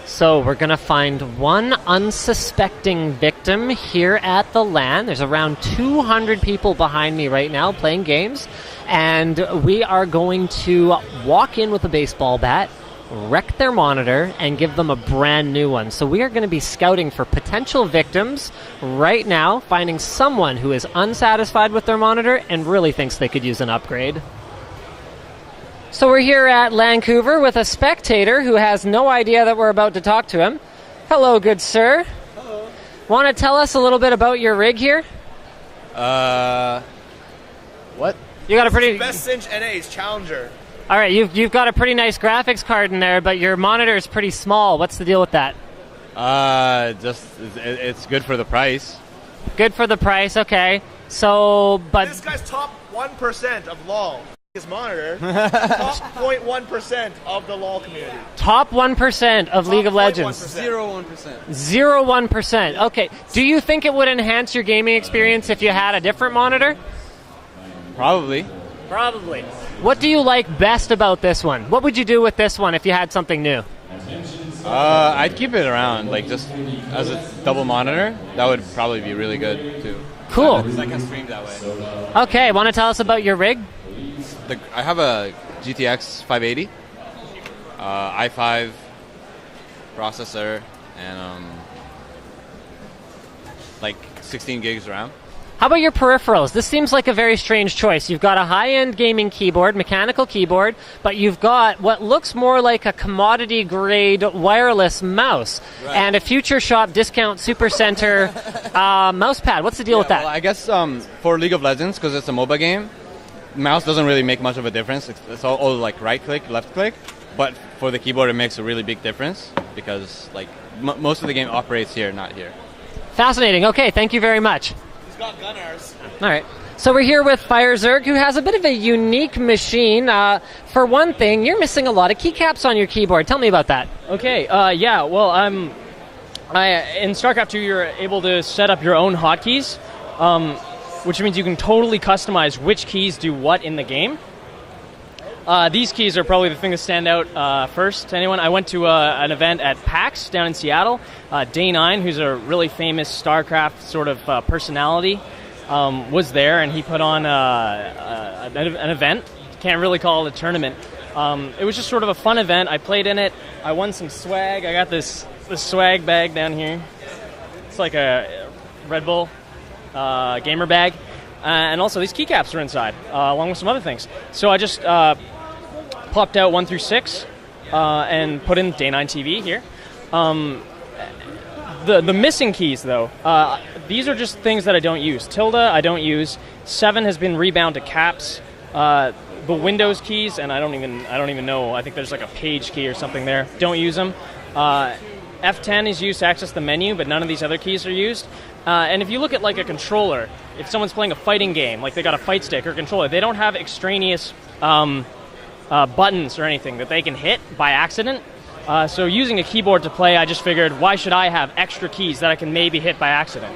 So we're going to find one unsuspecting victim here at the LAN. There's around 200 people behind me right now playing games. And we are going to walk in with a baseball bat, wreck their monitor, and give them a brand new one. So we are going to be scouting for potential victims right now, finding someone who is unsatisfied with their monitor and really thinks they could use an upgrade. So we're here at LANcouver with a spectator who has no idea that we're about to talk to him. Hello, good sir. Hello. Want to tell us a little bit about your rig here? What? You got a pretty Best cinch NA's Challenger. All right, you've got a pretty nice graphics card in there, but your monitor is pretty small. What's the deal with that? It's good for the price. Good for the price, okay. So, but This guy's top 1% of LOL. His monitor, top 0.1% of the LOL community. top 1% of League of Legends. 0.1%. 0.1%. Okay. Do you think it would enhance your gaming experience if you had a different monitor? Probably. Probably. What do you like best about this one? What would you do with this one if you had something new? I'd keep it around, like just as a double monitor. That would probably be really good too. Cool. Because I can stream that way. Okay. Want to tell us about your rig? I have a GTX 580, i5 processor, and like 16 gigs RAM. How about your peripherals? This seems like a very strange choice. You've got a high-end gaming keyboard, mechanical keyboard, but you've got what looks more like a commodity-grade wireless mouse, right, and a Future Shop discount Supercenter mouse pad. What's the deal with that? Well, I guess for League of Legends, because it's a MOBA game, mouse doesn't really make much of a difference. It's all like right click, left click. But for the keyboard, it makes a really big difference because like most of the game operates here, not here. Fascinating. Okay, thank you very much. He's got gunners. All right. So we're here with FireZerg, who has a bit of a unique machine. For one thing, you're missing a lot of keycaps on your keyboard. Tell me about that. Okay, yeah, well, in StarCraft 2, you're able to set up your own hotkeys, which means you can totally customize which keys do what in the game. These keys are probably the thing that stand out first to anyone. I went to an event at PAX down in Seattle. Day9, who's a really famous StarCraft sort of personality, was there, and he put on an event. Can't really call it a tournament. It was just sort of a fun event. I played in it. I won some swag. I got this swag bag down here. It's like a Red Bull gamer bag. And also these keycaps are inside, along with some other things. So I just popped out 1 through 6 and put in Day9 TV here. The missing keys, though, these are just things that I don't use. Tilde, I don't use. 7 has been rebound to caps. The Windows keys, and I don't even know. I think there's like a page key or something there. Don't use them. F10 is used to access the menu, but none of these other keys are used. And if you look at like a controller, if someone's playing a fighting game, like they got a fight stick or controller, they don't have extraneous buttons or anything that they can hit by accident. So using a keyboard to play, I just figured, why should I have extra keys that I can maybe hit by accident?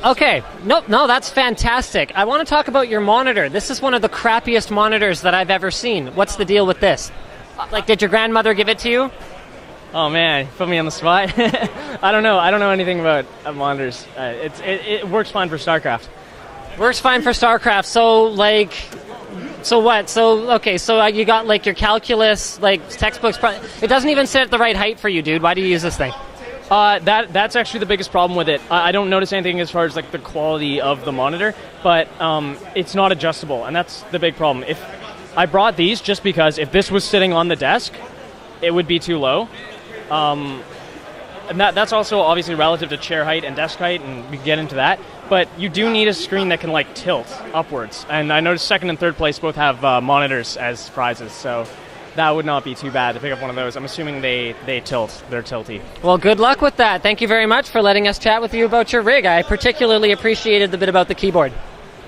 Okay, no, that's fantastic. I want to talk about your monitor. This is one of the crappiest monitors that I've ever seen. What's the deal with this? Like, did your grandmother give it to you? Oh man, put me on the spot. I don't know anything about monitors. It works fine for StarCraft. Works fine for StarCraft. So what? So you got like your calculus, like textbooks. It doesn't even sit at the right height for you, dude. Why do you use this thing? That's actually the biggest problem with it. I don't notice anything as far as like the quality of the monitor, but it's not adjustable, and that's the big problem. If I brought these just because if this was sitting on the desk, it would be too low. And that's also obviously relative to chair height and desk height, and we can get into that. But you do need a screen that can like tilt upwards. And I noticed second and third place both have monitors as prizes, so that would not be too bad to pick up one of those. I'm assuming they tilt. They're tilty. Well, good luck with that. Thank you very much for letting us chat with you about your rig. I particularly appreciated the bit about the keyboard.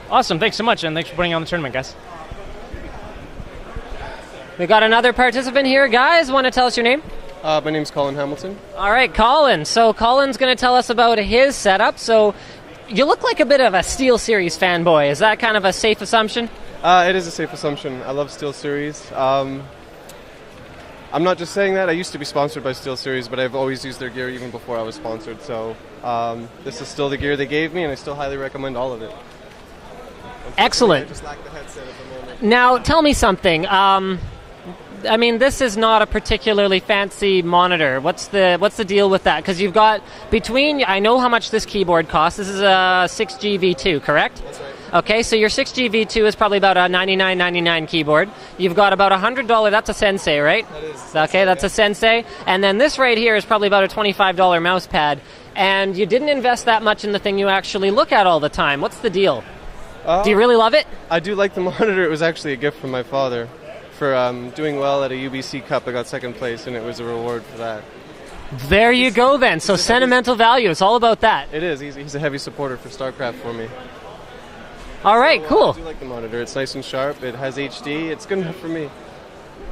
Awesome. Thanks so much, and thanks for putting on the tournament, guys. We got another participant here. Guys, want to tell us your name? My name's Colin Hamilton. All right, Colin. So Colin's going to tell us about his setup. So you look like a bit of a SteelSeries fanboy. Is that kind of a safe assumption? It is a safe assumption. I love SteelSeries. I'm not just saying that. I used to be sponsored by SteelSeries, but I've always used their gear even before I was sponsored. So this is still the gear they gave me, and I still highly recommend all of it. Excellent. I just lack the headset at the moment. Now, tell me something. I mean, this is not a particularly fancy monitor. What's the deal with that? Because you've got between. I know how much this keyboard costs. This is a 6G V2, correct? That's right. Okay, so your 6G V2 is probably about a $99.99 keyboard. You've got about $100. That's a Sensei, right? That is. Okay, that's a Sensei. And then this right here is probably about a $25 mouse pad. And you didn't invest that much in the thing you actually look at all the time. What's the deal? Do you really love it? I do like the monitor. It was actually a gift from my father. For doing well at a UBC Cup, I got second place, and it was a reward for that. There you go then. So sentimental value. It's all about that. It is. He's a heavy supporter for StarCraft for me. All right, So, cool. I do like the monitor. It's nice and sharp. It has HD. It's good enough for me.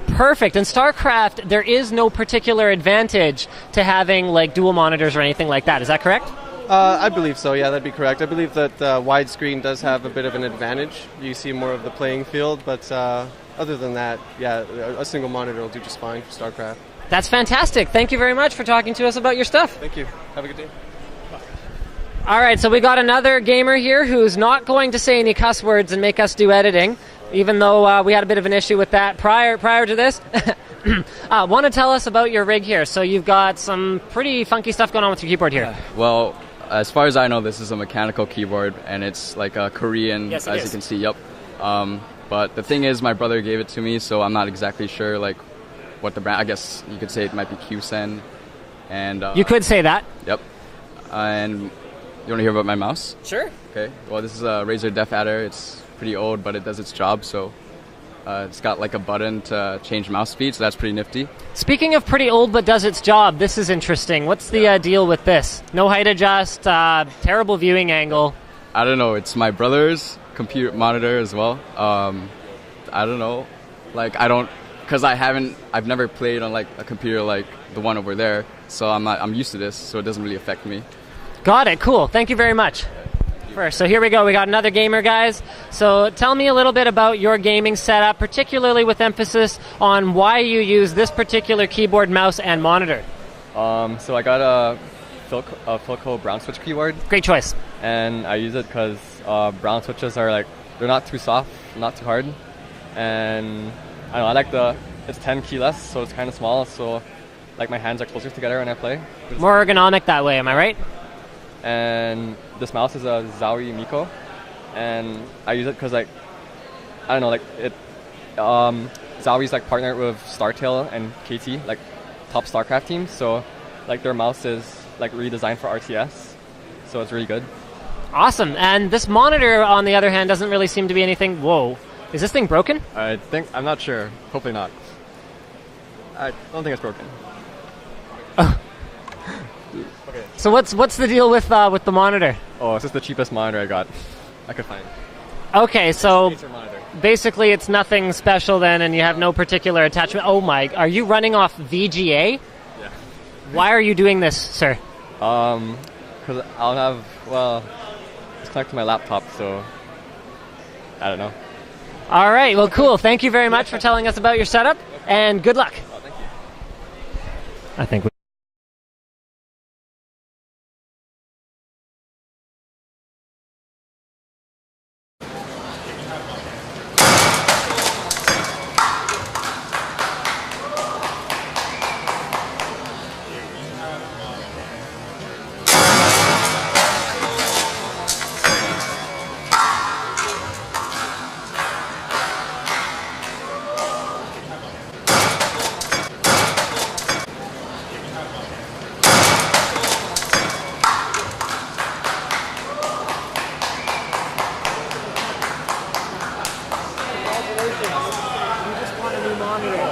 Perfect. In StarCraft, there is no particular advantage to having like dual monitors or anything like that. Is that correct? I believe so. Yeah, that'd be correct. I believe that widescreen does have a bit of an advantage. You see more of the playing field, but other than that, yeah, a single monitor will do just fine for StarCraft. That's fantastic. Thank you very much for talking to us about your stuff. Thank you. Have a good day. All right, so we got another gamer here who's not going to say any cuss words and make us do editing, even though we had a bit of an issue with that prior to this. Want to tell us about your rig here? So you've got some pretty funky stuff going on with your keyboard here. Well, as far as I know, this is a mechanical keyboard, and it's like a Korean, Yes, it as is. you can see. Yep. But the thing is, my brother gave it to me, so I'm not exactly sure like what the brand. I guess you could say it might be QSEN. And You could say that. Yep. And you want to hear about my mouse? Sure. Okay. Well, this is a Razer Def Adder. It's pretty old, but it does its job. So it's got like a button to change mouse speed, so that's pretty nifty. Speaking of pretty old but does its job, this is interesting. What's the deal with this? No height adjust, terrible viewing angle. I don't know. It's my brother's computer monitor as well. I don't know. Like because I've never played on like a computer like the one over there, so I'm used to this, so it doesn't really affect me. Got it. Cool. Thank you very much. First, so here we go. We got another gamer, guys. So tell me a little bit about your gaming setup, particularly with emphasis on why you use this particular keyboard, mouse, and monitor. So I got a Philco brown switch keyboard, Great choice. and I use it because brown switches are like, they're not too soft, not too hard, and I don't know, I like it's 10 keyless, so it's kind of small, so like my hands are closer together when I play. More ergonomic that way, am I right? And this mouse is a Zowie Miko, and I use it because like, I don't know, like it, Zowie's like partnered with StarTale and KT, like top StarCraft teams, so like their mouse is like redesigned for RTS, so it's really good. Awesome. And this monitor, on the other hand, doesn't really seem to be anything. Whoa. Is this thing broken? I'm not sure, hopefully not. I don't think it's broken. So what's the deal with the monitor? Oh, it's just the cheapest monitor I could find. Okay, so Acer monitor. basically it's nothing special then, and you have no particular attachment. Oh my, are you running off VGA? Yeah. Why are you doing this, sir? Because it's connected to my laptop, so I don't know. All right, well, cool. Thank you very much for telling us about your setup, and good luck. Oh, thank you. I think we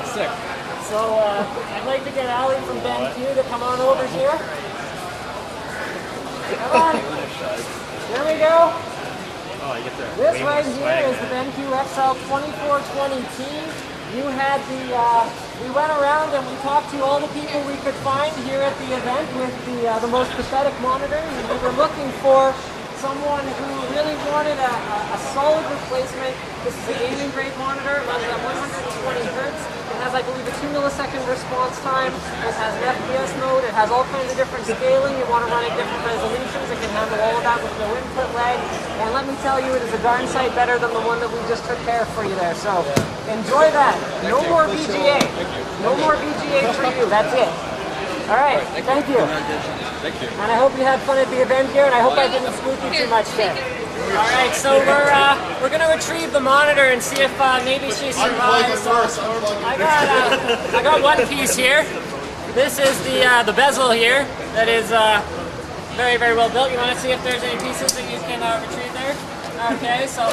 Sick. So I'd like to get Allie from LANcouver to come on over here. Come on. Here we go. This right here is the LANcouver XL 2420T. You had we went around and we talked to all the people we could find here at the event with the most pathetic monitors, and we were looking for someone who really wanted a solid replacement. This is a gaming grade monitor, runs at 120 hertz. It It has, I believe, a 2 millisecond response time. It has an FPS mode. It has all kinds of different scaling. You want to run at different resolutions. It can handle all of that with no input lag. And let me tell you, it is a darn sight better than the one that we just took care of for you there. So enjoy that. No more VGA. No more VGA for you. That's it. All right. Thank you. Thank you. And I hope you had fun at the event here, and I hope I didn't spook you too much there. All right, so we're gonna retrieve the monitor and see if maybe she survives. I got one piece here. This is the bezel here that is very, very well built. You want to see if there's any pieces that you can retrieve there? Okay, so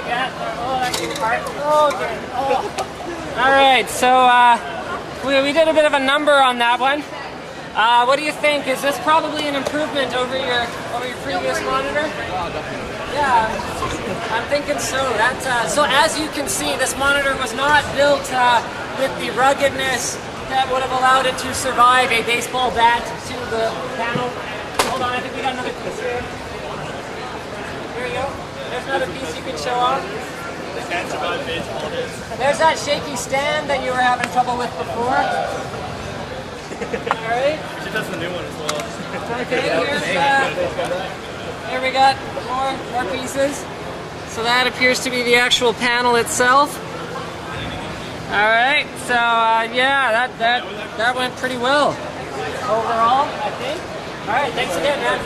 yeah, that came apart. Okay. All right, so we did a bit of a number on that one. What do you think? Is this probably an improvement over your previous monitor? Yeah, I'm thinking so. So as you can see, this monitor was not built with the ruggedness that would have allowed it to survive a baseball bat to the panel. Hold on, I think we got another piece here. Here we go. There's another piece you can show off. There's that shaky stand that you were having trouble with before. All right. We should test the new one as well. Okay, here we got more pieces. So that appears to be the actual panel itself. All right. So yeah, that went pretty well overall, I think. All right. Thanks again, man.